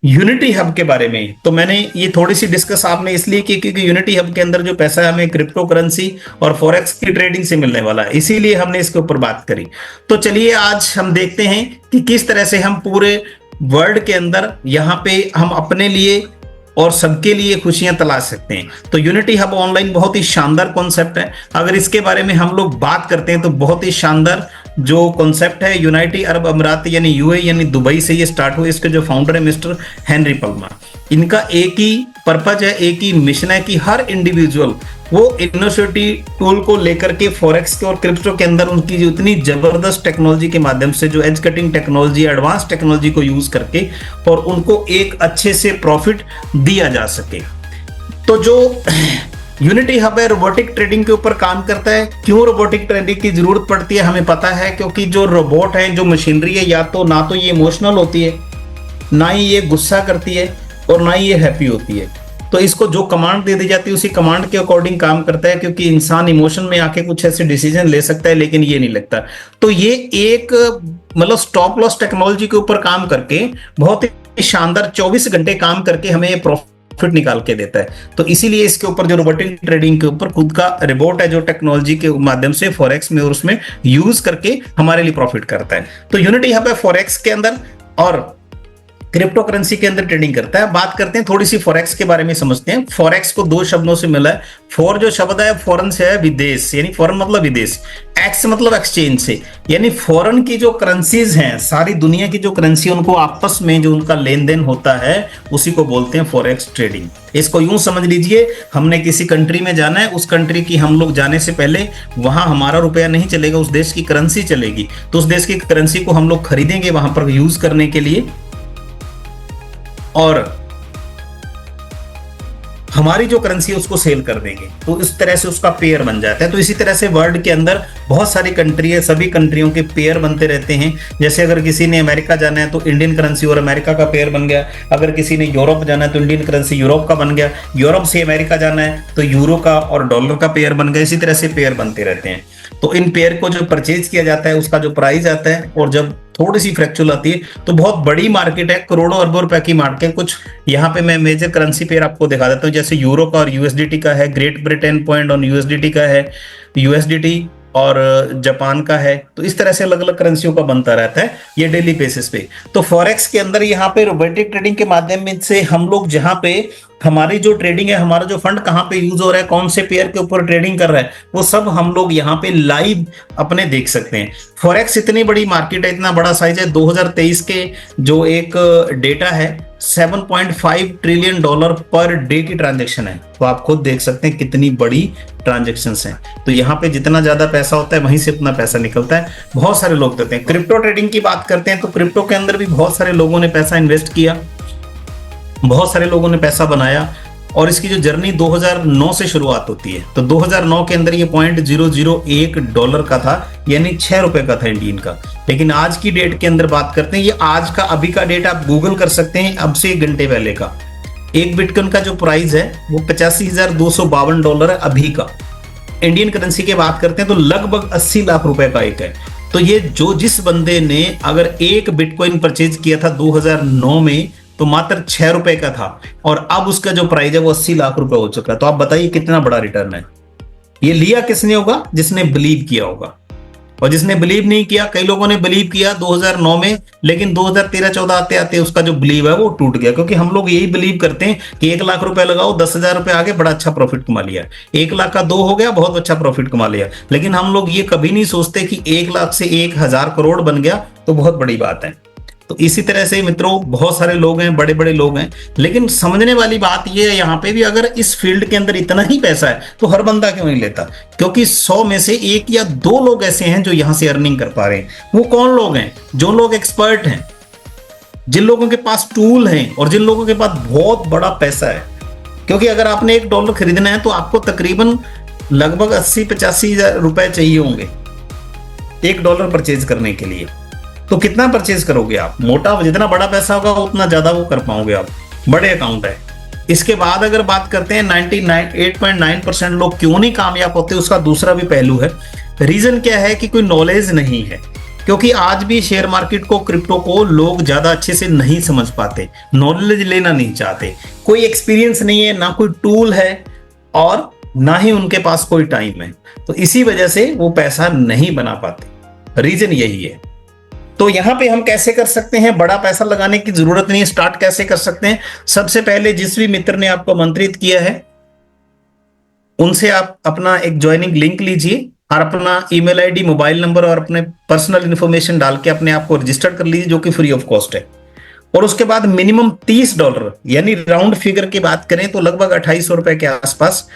Unity hub के बारे में तो मैंने ये थोड़ी सी डिस्कस आपने इसलिए की क्योंकि यूनिटी हब के अंदर जो पैसा है हमें क्रिप्टो करेंसी और फॉरेक्स की ट्रेडिंग से मिलने वाला है, इसीलिए हमने इसके ऊपर बात करी। तो चलिए आज हम देखते हैं कि किस तरह से हम पूरे वर्ल्ड के अंदर यहाँ पे हम अपने लिए और सबके लिए खुशियां तलाश सकते हैं। तो यूनिटी हब ऑनलाइन बहुत ही शानदार कॉन्सेप्ट है। अगर इसके बारे में हम लोग बात करते हैं तो बहुत ही शानदार जो कॉन्सेप्ट है, यूनाइटेड अरब अमीरात यानी यूए यानी दुबई से ये स्टार्ट हुए। इसके जो फाउंडर है मिस्टर हेनरी पल्मर, इनका एक ही पर्पज है, एक ही मिशन है कि हर इंडिविजुअल वो इनोवेटिव टूल को लेकर के फॉरेक्स के और क्रिप्टो के अंदर उनकी जो इतनी जबरदस्त टेक्नोलॉजी के माध्यम से जो edge cutting technology, advance technology को यूज करके और उनको एक अच्छे से प्रॉफिट दिया जा सके। तो जो यूनिटी हब है रोबोटिक ट्रेडिंग के ऊपर काम करता है। क्यों रोबोटिक ट्रेडिंग की जरूरत पड़ती है हमें पता है, क्योंकि जो रोबोट है, जो मशीनरी है, या तो ना तो ये इमोशनल होती है, ना ही ये गुस्सा करती है और ना ही ये हैप्पी होती है। तो इसको जो कमांड दे दी जाती है उसी कमांड के अकॉर्डिंग काम करता है, क्योंकि इंसान इमोशन में आके कुछ ऐसे डिसीजन ले सकता है लेकिन ये नहीं लगता। तो ये एक मतलब स्टॉप लॉस टेक्नोलॉजी के ऊपर काम करके बहुत ही शानदार 24 घंटे काम करके हमें ये प्रॉफिट निकाल के देता है। तो इसीलिए इसके ऊपर जो रोबोटिक ट्रेडिंग के ऊपर खुद का रोबोट है जो टेक्नोलॉजी के माध्यम से फॉरेक्स में और उसमें यूज करके हमारे लिए प्रॉफिट करता है। तो यूनिटी हब है फॉरेक्स के अंदर और क्रिप्टो करेंसी के अंदर ट्रेडिंग करता है। बात करते हैं थोड़ी सी फॉरेक्स के बारे में समझते हैं। फॉरेक्स को दो शब्दों से मिला है। फॉर जो शब्द है फॉरेन से है, विदेश, यानी फॉरेन मतलब विदेश, एक्स मतलब एक्सचेंज से, यानी फॉरेन की जो करेंसीज हैं, सारी दुनिया की जो करेंसी उनको आपस में जो उनका लेन देन होता है उसी को बोलते हैं फॉरेक्स ट्रेडिंग। इसको यूं समझ लीजिए, हमने किसी कंट्री में जाना है, उस कंट्री की हम लोग जाने से पहले वहां हमारा रुपया नहीं चलेगा, उस देश की करेंसी चलेगी। तो उस देश की करेंसी को हम लोग खरीदेंगे वहां पर यूज करने के लिए और हमारी जो करेंसी है उसको सेल कर देंगे। तो इस तरह से उसका पेयर बन जाता है। तो इसी तरह से वर्ल्ड के अंदर बहुत सारी कंट्री है, सभी कंट्रियों के पेयर बनते रहते हैं। जैसे अगर किसी ने अमेरिका जाना है तो इंडियन करेंसी और अमेरिका का पेयर बन गया। अगर किसी ने यूरोप जाना है तो इंडियन करेंसी यूरोप का बन गया। यूरोप से अमेरिका जाना है तो यूरो का और डॉलर का पेयर बन गया। इसी तरह से पेयर बनते रहते हैं। तो इन पेयर को जो परचेज किया जाता है उसका जो प्राइस आता है, और जब थोड़ी सी फ्रैक्चर आती है तो बहुत बड़ी मार्केट है, करोड़ों अरबों रुपए की मार्केट है। कुछ यहाँ पे मैं मेजर करेंसी पेयर आपको दिखा देता हूँ। जैसे यूरो का और यूएसडीटी का है, ग्रेट ब्रिटेन पॉइंट और यूएसडीटी का है, यूएसडीटी और जापान का है। तो इस तरह से अलग अलग करेंसियों का बनता रहता है ये डेली बेसिस पे। तो फॉरेक्स के अंदर यहाँ पे रोबोटिक ट्रेडिंग के माध्यम से हम लोग जहाँ पे हमारी जो ट्रेडिंग है, हमारा जो फंड कहाँ पे यूज हो रहा है, कौन से पेयर के ऊपर ट्रेडिंग कर रहा है, वो सब हम लोग यहाँ पे लाइव अपने देख सकते हैं। फॉरेक्स इतनी बड़ी मार्केट है, इतना बड़ा साइज है। 2023 के जो एक डेटा है 7.5 ट्रिलियन डॉलर पर डे की ट्रांजैक्शन है। तो आप खुद देख सकते हैं कितनी बड़ी ट्रांजैक्शंस हैं। तो यहाँ पे जितना ज्यादा पैसा होता है वहीं से उतना पैसा निकलता है। बहुत सारे लोग देते हैं। क्रिप्टो ट्रेडिंग की बात करते हैं तो क्रिप्टो के अंदर भी बहुत सारे लोगों ने पैसा इन्वेस्ट किया, बहुत सारे लोगों ने पैसा बनाया, और इसकी जो जर्नी 2009 से शुरुआत होती है। तो 2009 के अंदर ये $0.001 का था, यानी 6 रुपए का था इंडियन का। लेकिन आज की डेट के अंदर बात करते हैं, ये आज का अभी का डेट आप गूगल कर सकते हैं, अब से 1 घंटे पहले का। एक बिटकॉइन का जो प्राइस है वो $85,252 है अभी का। इंडियन करेंसी की बात करते हैं तो लगभग 80 लाख रुपए का एक है। तो ये जिस बंदे ने अगर एक बिटकॉइन परचेज किया था 2009 में तो मात्र 6 रुपए का था, और अब उसका जो प्राइस है वो 80 लाख रुपए हो चुका है। तो आप बताइए कितना बड़ा रिटर्न है। ये लिया किसने होगा? जिसने बिलीव किया होगा। और जिसने बिलीव नहीं किया, कई लोगों ने बिलीव किया 2009 में, लेकिन 2013-14 आते आते उसका जो बिलीव है वो टूट गया। क्योंकि हम लोग यही बिलीव करते हैं कि 1 लाख रुपए लगाओ, 10,000 रुपए आगे, बड़ा अच्छा प्रॉफिट कमा लिया। 1 लाख का 2 हो गया, बहुत अच्छा प्रॉफिट कमा लिया। लेकिन हम लोग ये कभी नहीं सोचते कि 1 लाख से 1,000 करोड़ बन गया तो बहुत बड़ी बात है। तो इसी तरह से मित्रों बहुत सारे लोग हैं, बड़े बड़े लोग हैं, लेकिन समझने वाली बात यह है यहाँ पे भी, अगर इस फील्ड के अंदर इतना ही पैसा है तो हर बंदा क्यों नहीं लेता? क्योंकि 100 में से 1 या 2 लोग ऐसे हैं जो यहाँ से अर्निंग कर पा रहे हैं। वो कौन लोग हैं? जो लोग एक्सपर्ट हैं, जिन लोगों के पास टूल हैं और जिन लोगों के पास बहुत बड़ा पैसा है। क्योंकि अगर आपने $1 खरीदना है तो आपको तकरीबन लगभग 80-85 हजार रुपए चाहिए होंगे $1 परचेज करने के लिए। तो कितना परचेज करोगे आप? मोटा जितना बड़ा पैसा होगा उतना ज्यादा वो कर पाओगे आप, बड़े अकाउंट है। इसके बाद अगर बात करते हैं 98.9% लोग क्यों नहीं कामयाब होते, उसका दूसरा भी पहलू है। रीजन क्या है कि कोई नॉलेज नहीं है। क्योंकि आज भी शेयर मार्केट को, क्रिप्टो को लोग ज्यादा अच्छे से नहीं समझ पाते, नॉलेज लेना नहीं चाहते, कोई एक्सपीरियंस नहीं है, ना कोई टूल है और ना ही उनके पास कोई टाइम है। तो इसी वजह से वो पैसा नहीं बना पाते, रीजन यही है। तो यहां पे हम कैसे कर सकते हैं? बड़ा पैसा लगाने की जरूरत नहीं है, स्टार्ट कैसे कर सकते हैं? सबसे पहले जिस भी मित्र ने आपको आमंत्रित किया है उनसे आप अपना एक ज्वाइनिंग लिंक लीजिए और अपना ईमेल आईडी, मोबाइल नंबर और अपने पर्सनल इंफॉर्मेशन डाल के अपने आप को रजिस्टर कर लीजिए, जो कि फ्री ऑफ कॉस्ट है। और उसके बाद मिनिमम $30, यानी राउंड फिगर की बात करें तो लगभग 2800 रुपए के आसपास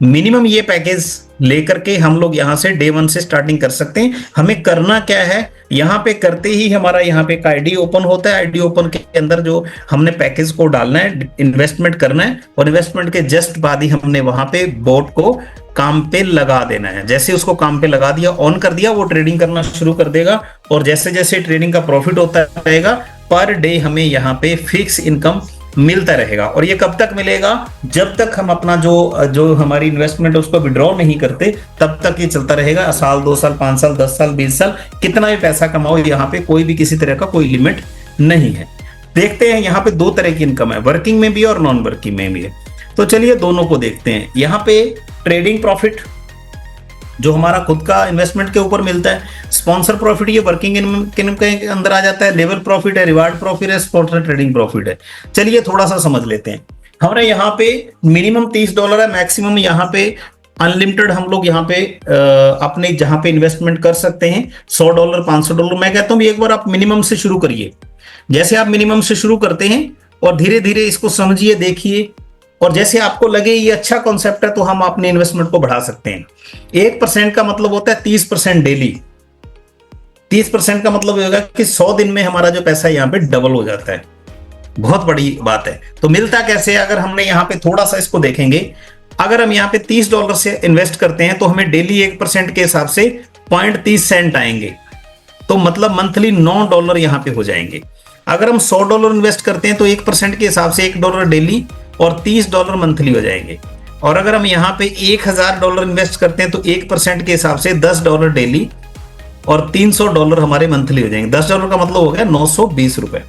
मिनिमम ये पैकेज लेकर के हम लोग यहाँ से डे 1 से स्टार्टिंग कर सकते हैं। हमें करना क्या है, यहाँ पे करते ही हमारा यहाँ पे एक आईडी ओपन होता है। आईडी ओपन के अंदर जो हमने पैकेज को डालना है, इन्वेस्टमेंट करना है, और इन्वेस्टमेंट के जस्ट बाद ही हमने वहां पे बोट को काम पे लगा देना है। जैसे उसको काम पे लगा दिया, ऑन कर दिया, वो ट्रेडिंग करना शुरू कर देगा। और जैसे जैसे ट्रेडिंग का प्रॉफिट होता रहेगा, पर डे हमें यहाँ पे फिक्स इनकम मिलता रहेगा। और ये कब तक मिलेगा? जब तक हम अपना जो हमारी इन्वेस्टमेंट है उसको विड्रॉ नहीं करते, तब तक ये चलता रहेगा। साल, 2 साल, 5 साल, 10 साल, 20 साल, कितना भी पैसा कमाओ, यहाँ पे कोई भी किसी तरह का कोई लिमिट नहीं है। देखते हैं, यहाँ पे 2 तरह की इनकम है, वर्किंग में भी और नॉन वर्किंग में भी है। तो चलिए दोनों को देखते हैं। यहाँ पे ट्रेडिंग प्रॉफिट जो हमारा खुद का इन्वेस्टमेंट के ऊपर मिलता है, स्पॉन्सर प्रॉफिट ये वर्किंग इनकम के अंदर आ जाता है, लेवल प्रॉफिट है, रिवार्ड प्रॉफिट है, स्पॉन्सर ट्रेडिंग प्रॉफिट है। चलिए थोड़ा सा समझ लेते हैं। हमारे यहाँ पे मिनिमम $30 है, मैक्सिमम यहाँ पे अनलिमिटेड हम लोग यहाँ पे अपने जहां पे इन्वेस्टमेंट कर सकते हैं। $100, $500। मैं कहता हूं एक बार आप मिनिमम से शुरू करिए। जैसे आप मिनिमम से शुरू करते हैं और धीरे धीरे इसको समझिए, देखिए, और जैसे आपको लगे ये अच्छा कॉन्सेप्ट है तो हम अपने इन्वेस्टमेंट को बढ़ा सकते हैं। 1% का मतलब होता है 30% डेली। 30% का मतलब होगा कि 100 दिन में हमारा जो पैसा यहाँ पे डबल हो जाता है। बहुत बड़ी बात है। तो मिलता कैसे? अगर हमने यहाँ पे थोड़ा सा इसको देखेंगे, अगर हम यहाँ पे $30 से इन्वेस्ट करते हैं तो हमें डेली 1% के हिसाब से 0.30 सेंट आएंगे। तो मतलब मंथली $9 यहाँ पे हो जाएंगे। अगर हम $100 इन्वेस्ट करते हैं तो 1% के हिसाब से $1 डेली और $30 मंथली हो जाएंगे। और अगर हम यहाँ पे $1000 इन्वेस्ट करते हैं तो 1% के हिसाब से $10 डेली और $300 हमारे मंथली हो जाएंगे। $10 का मतलब हो गया ₹920।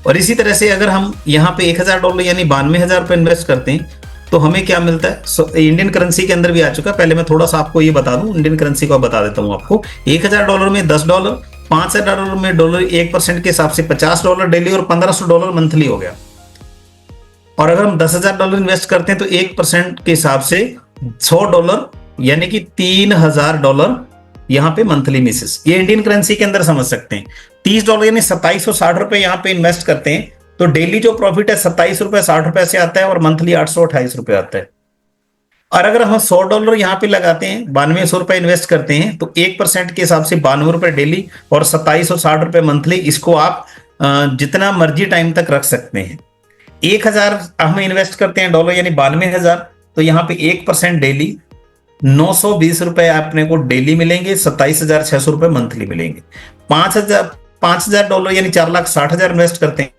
और इसी तरह से अगर हम यहाँ पे $1000 यानी ₹92,000 इन्वेस्ट करते हैं तो हमें क्या मिलता है? इंडियन करेंसी के अंदर भी आ चुका है। पहले मैं थोड़ा सा आपको ये बता दूं, इंडियन करेंसी को बता देता हूं आपको। $1000 में $10, $5000 में डॉलर 1% के हिसाब से $50 डेली और $1500 मंथली हो गया। और अगर हम $10,000 इन्वेस्ट करते हैं तो 1% के हिसाब से $100 यानी कि $3000 यहाँ पे मंथली मिसेस। ये इंडियन करेंसी के अंदर समझ सकते हैं। $30 यानी ₹2760 यहाँ पे इन्वेस्ट करते हैं तो डेली जो प्रॉफिट है ₹27.60 से आता है और मंथली ₹828 आता है। और अगर हम $100 यहाँ पे लगाते हैं, ₹9200 इन्वेस्ट करते हैं तो 1% के हिसाब से ₹92 डेली और ₹2760 मंथली। इसको आप जितना मर्जी टाइम तक रख सकते हैं। 1000 हम इन्वेस्ट करते हैं डॉलर यानी 92,000, तो यहाँ पे 1% डेली ₹920 अपने को डेली मिलेंगे, ₹27,600 मंथली मिलेंगे। $5000 यानी $4,60,000 इन्वेस्ट करते हैं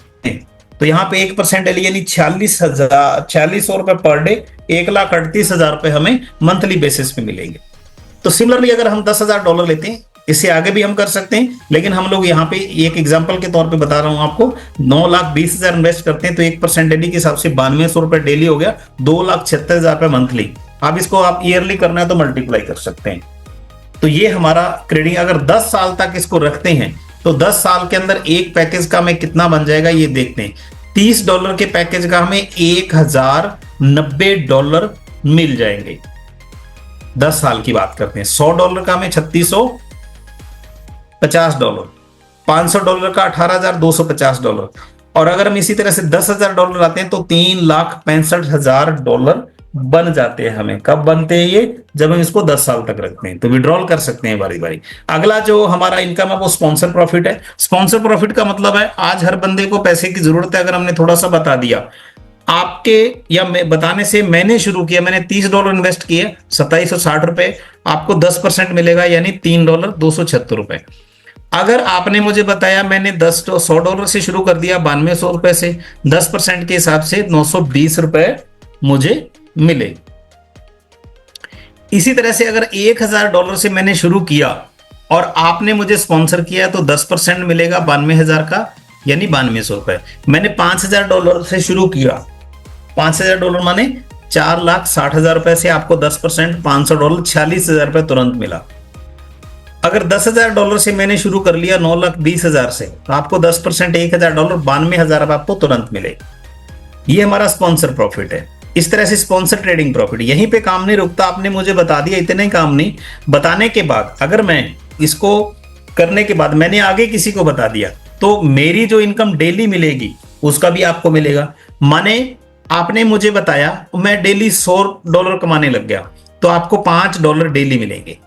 तो यहाँ पे 1% डेली यानी ₹4600 पर डे, ₹1,38,000 हमें मंथली बेसिस पे मिलेंगे। तो सिमिलरली अगर हम $10,000 लेते हैं, इससे आगे भी हम कर सकते हैं, लेकिन हम लोग यहाँ पे एक एग्जांपल के तौर पे बता रहा हूं आपको। 9,20,000 इन्वेस्ट करते हैं तो 1% डेली के हिसाब से ₹9200 डेली हो गया, ₹2,76,000 मंथली। अब इसको आप ईयरली करना है तो मल्टीप्लाई कर सकते हैं। तो ये हमारा ट्रेडिंग अगर 10 साल तक इसको रखते हैं तो 10 साल के अंदर एक पैकेज का हमें कितना बन जाएगा ये देखते हैं। $30 के पैकेज का हमें $1090 मिल जाएंगे। 10 साल की बात करते हैं। $100 का हमें $3650, $500 का $18,250। और अगर हम इसी तरह से $10,000 आते हैं तो $3,65,000 बन जाते हैं हमें। कब बनते हैं ये? जब हम इसको 10 साल तक रखते हैं। तो विड्रॉल कर सकते हैं बारी बारी। अगला जो हमारा इनकम है वो स्पॉन्सर प्रॉफिट है। स्पॉन्सर प्रॉफिट का मतलब है आज हर बंदे को पैसे की जरूरत है। अगर हमने थोड़ा सा बता दिया आपके या मैं बताने से, मैंने शुरू किया, मैंने $30 इन्वेस्ट किया, ₹2760, आपको 10% मिलेगा यानी $3,276। अगर आपने मुझे बताया मैंने $100 से शुरू कर दिया, ₹9200 से, 10% के हिसाब से ₹920 मुझे मिले। इसी तरह से अगर $1000 से मैंने शुरू किया और आपने मुझे स्पॉन्सर किया है तो 10% मिलेगा 92,000 का, यानी 9200 रुपए। मैंने $5,000 से शुरू किया। $5,000 माने 4,60,000 रुपए से आपको 10% $500 $46,000 रुपए तुरंत मिला। अगर $10,000 से मैंने शुरू कर लिया 9,20,000 से, तो आपको 10% $1,000 92,000 आपको तुरंत मिले। ये हमारा स्पॉन्सर प्रॉफिट है। इस तरह से स्पॉन्सर ट्रेडिंग प्रॉफिट। यहीं पे काम नहीं रुकता, आपने मुझे बता दिया, इतने ही काम नहीं। बताने के बाद अगर मैं इसको करने के बाद मैंने आगे किसी को बता दिया, तो मेरी जो इनकम डेली मिलेगी उसका भी आपको मिलेगा। माने आपने मुझे बताया मैं डेली $100 कमाने लग गया, तो आपको $5 डेली मिलेंगे,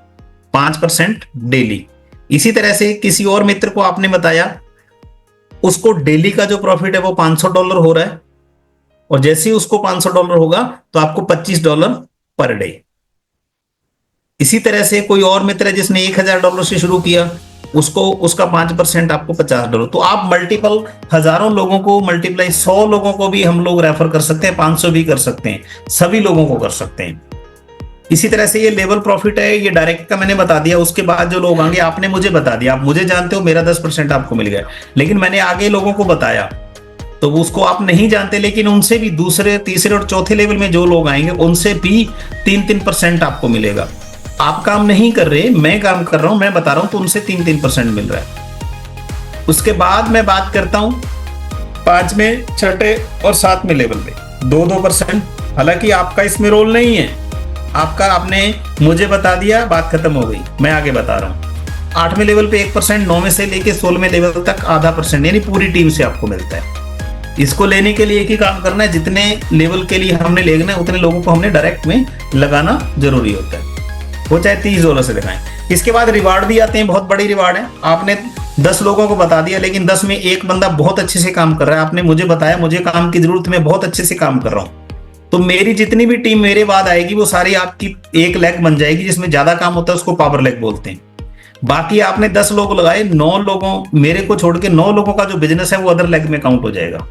5% डेली। इसी तरह से किसी और मित्र को आपने बताया, उसको डेली का जो प्रॉफिट है वो $500 हो रहा है, और जैसे ही उसको $500 होगा तो आपको $25 पर डे। इसी तरह से कोई और मित्र है जिसने $1,000 से शुरू किया, उसको उसका 5% आपको $50। तो आप मल्टीपल हजारों लोगों को मल्टीप्लाई 100 लोगों को भी हम लोग रेफर कर सकते हैं, 500 भी कर सकते हैं, सभी लोगों को कर सकते हैं। इसी तरह से ये लेवल प्रॉफिट है, ये डायरेक्ट का मैंने बता दिया। उसके बाद जो लोग आएंगे, आपने मुझे बता दिया, आप मुझे जानते हो, मेरा 10% आपको मिल गया, लेकिन मैंने आगे लोगों को बताया तो उसको आप नहीं जानते, लेकिन उनसे भी दूसरे, तीसरे और चौथे लेवल में जो लोग आएंगे उनसे भी 3-3% आपको मिलेगा। आप काम नहीं कर रहे, मैं काम कर रहा हूं, मैं बता रहा हूं, तो उनसे 3-3% मिल रहा है। उसके बाद मैं बात करता हूं 5वें, 6ठे और 7वें लेवल में 2-2%। हालांकि आपका इसमें रोल नहीं है, आपका आपने मुझे बता दिया, बात खत्म हो गई, मैं आगे बता रहा हूं। 8वें लेवल पे 1%, 9वें से लेके 16वें लेवल तक आधा % यानी पूरी टीम से आपको मिलता है। इसको लेने के लिए एक ही काम करना है, जितने लेवल के लिए हमने लेना है उतने लोगों को हमने डायरेक्ट में लगाना जरूरी होता है, वो चाहे $30 से लगाएं। इसके बाद रिवार्ड भी आते हैं, बहुत बड़ी रिवार्ड है। आपने 10 लोगों को बता दिया, लेकिन 10 में एक बंदा बहुत अच्छे से काम कर रहा है, आपने मुझे बताया मुझे काम की जरूरत है, मैं बहुत अच्छे से काम कर रहा हूँ, तो मेरी जितनी भी टीम मेरे बाद आएगी वो सारी आपकी एक लेग बन जाएगी। जिसमें ज्यादा काम होता है उसको पावर लेग बोलते हैं। बाकी आपने 10 लोग लगाए, 9 लोगों मेरे को छोड़ के 9 लोगों का जो बिजनेस है वो अदर लेग में काउंट हो जाएगा।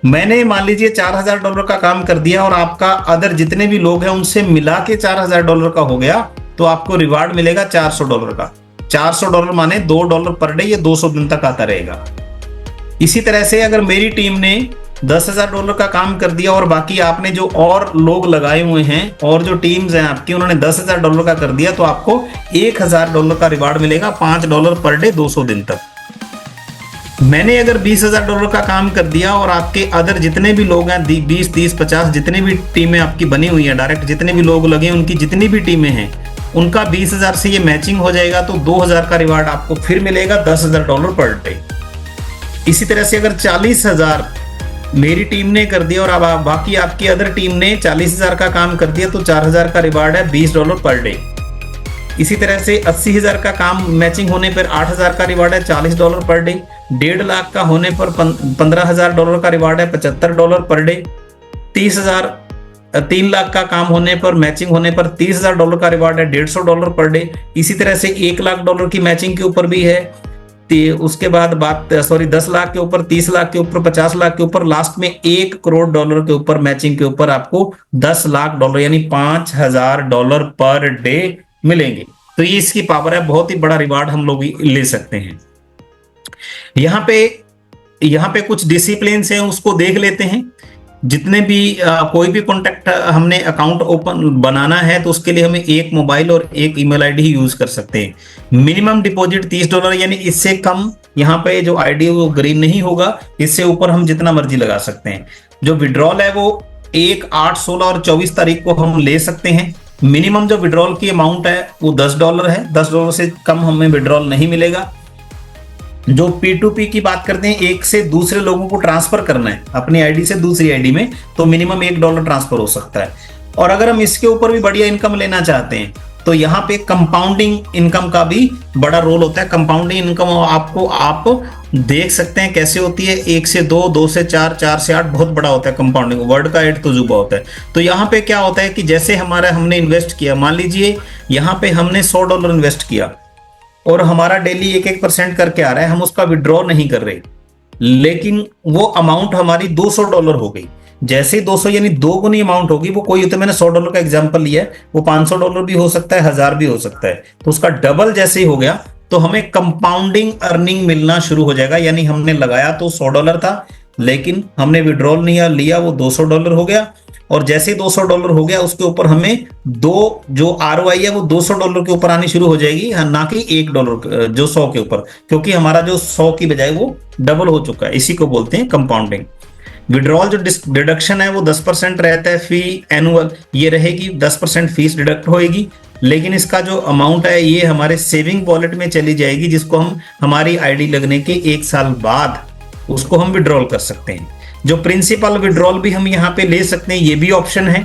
मैंने मान लीजिए $4,000 का काम कर दिया और आपका अदर जितने भी लोग हैं उनसे मिला के $4,000 का हो गया, तो आपको रिवार्ड मिलेगा $400 का। $400 माने $2 पर डे, ये 200 दिन तक आता रहेगा। इसी तरह से अगर मेरी टीम ने $10,000 का काम कर दिया और बाकी आपने जो और लोग लगाए हुए हैं और जो टीम्स हैं आपकी उन्होंने $10,000 का कर दिया, तो आपको $1,000 का रिवार्ड मिलेगा, $5 पर डे 200 दिन तक। मैंने अगर $20,000 का काम कर दिया और आपके अदर जितने भी लोग हैं 20, 30, 50 जितने भी टीमें आपकी बनी हुई है, डायरेक्ट जितने भी लोग लगे उनकी जितनी भी टीमें हैं उनका 20,000 से ये मैचिंग हो जाएगा, तो 2,000 का रिवार्ड आपको फिर मिलेगा, $10,000 पर डे। इसी तरह से अगर 40,000 मेरी टीम ने कर दिया और अब बाकी आपकी अदर टीम ने 40,000 का काम कर दिया, तो 4,000 का रिवार्ड है, $20 पर डे। इसी तरह से 80,000 का काम मैचिंग होने पर 8,000 का रिवार्ड है, $40 पर डे। 1.5 लाख का होने पर $15,000 का रिवार्ड है, $75 पर डे। 3 लाख का काम होने पर मैचिंग होने पर $30,000 का रिवार्ड है, $150 पर डे। इसी तरह से $1 लाख की मैचिंग के ऊपर भी है। उसके बाद 10 लाख के ऊपर, 30 लाख के ऊपर, 50 लाख के ऊपर, लास्ट में $1 करोड़ के ऊपर मैचिंग के ऊपर आपको $10 लाख यानी $5,000 पर डे मिलेंगे। तो ये इसकी पावर है, बहुत ही बड़ा रिवार्ड हम लोग ले सकते हैं। यहाँ पे कुछ डिसिप्लिन हैं उसको देख लेते हैं। जितने भी कोई भी कॉन्टैक्ट हमने अकाउंट ओपन बनाना है तो उसके लिए हमें एक मोबाइल और एक ईमेल आईडी ही यूज कर सकते हैं। मिनिमम डिपॉजिट $30 यानी इससे कम यहाँ पे जो आईडी वो ग्रीन नहीं होगा, इससे ऊपर हम जितना मर्जी लगा सकते हैं। जो विड्रॉल है वो 1, 8, 16 और 24 तारीख को हम ले सकते हैं। मिनिमम जो विड्रॉल की अमाउंट है वो $10 है, $10 से कम हमें विड्रॉल नहीं मिलेगा। जो P2P की बात करते हैं, एक से दूसरे लोगों को ट्रांसफर करना है अपनी आईडी से दूसरी आईडी में, तो मिनिमम $1 ट्रांसफर हो सकता है। और अगर हम इसके ऊपर भी बढ़िया इनकम लेना चाहते हैं तो यहाँ पे कंपाउंडिंग इनकम का भी बड़ा रोल होता है। कंपाउंडिंग इनकम आपको आप देख सकते हैं कैसे होती है, 1 से 2, 2 से 4, 4 से 8, बहुत बड़ा होता है कंपाउंडिंग, वर्ड का 8 तजुर्बा होता है। तो यहाँ पे क्या होता है कि जैसे हमने इन्वेस्ट किया, मान लीजिए यहाँ पे हमने $100 इन्वेस्ट किया और हमारा डेली 1-1% करके आ रहा है, हम उसका विड्रॉ नहीं कर रहे, लेकिन वो अमाउंट हमारी $200 हो गई। जैसे ही 200 यानी 2 गुनी अमाउंट होगी, वो कोई होता है, मैंने $100 का एग्जांपल लिया है, वो $500 भी हो सकता है, 1000 भी हो सकता है। तो उसका डबल जैसे ही हो गया तो हमें कंपाउंडिंग अर्निंग मिलना शुरू हो जाएगा। यानी हमने लगाया तो $100 था, लेकिन हमने विड्रॉल नहीं लिया, वो $200 हो गया। और जैसे ही $200 हो गया उसके ऊपर हमें जो ROI है वो $200 के ऊपर आनी शुरू हो जाएगी, ना कि $1 जो 100 के ऊपर, क्योंकि हमारा जो 100 की बजाय वो डबल हो चुका है। इसी को बोलते हैं कंपाउंडिंग। विड्रॉल जो डिडक्शन है वो 10% रहता है फी एनुअल, ये रहेगी 10% फीस डिडक्ट होएगी, लेकिन इसका जो अमाउंट है ये हमारे सेविंग वॉलेट में चली जाएगी, जिसको हम हमारी आईडी लगने के 1 साल बाद उसको हम विड्रॉल कर सकते हैं। जो प्रिंसिपल विड्रॉल भी हम यहाँ पे ले सकते हैं, ये भी ऑप्शन है।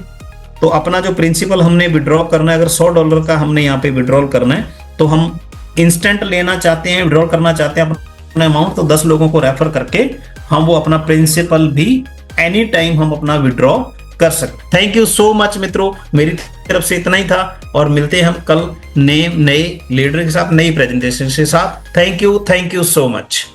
तो अपना जो प्रिंसिपल हमने विड्रॉ करना है, अगर $100 का हमने यहाँ पे विड्रॉल करना है, तो हम इंस्टेंट लेना चाहते हैं, विड्रॉल करना चाहते हैं अपना अमाउंट, तो 10 लोगों को रेफर करके हम वो अपना प्रिंसिपल भी एनी टाइम हम अपना विड्रॉ कर सकते। थैंक यू सो मच मित्रों, मेरी तरफ से इतना ही था, और मिलते हैं हम कल नए लीडर के साथ, नई प्रेजेंटेशन के साथ। Thank you so much.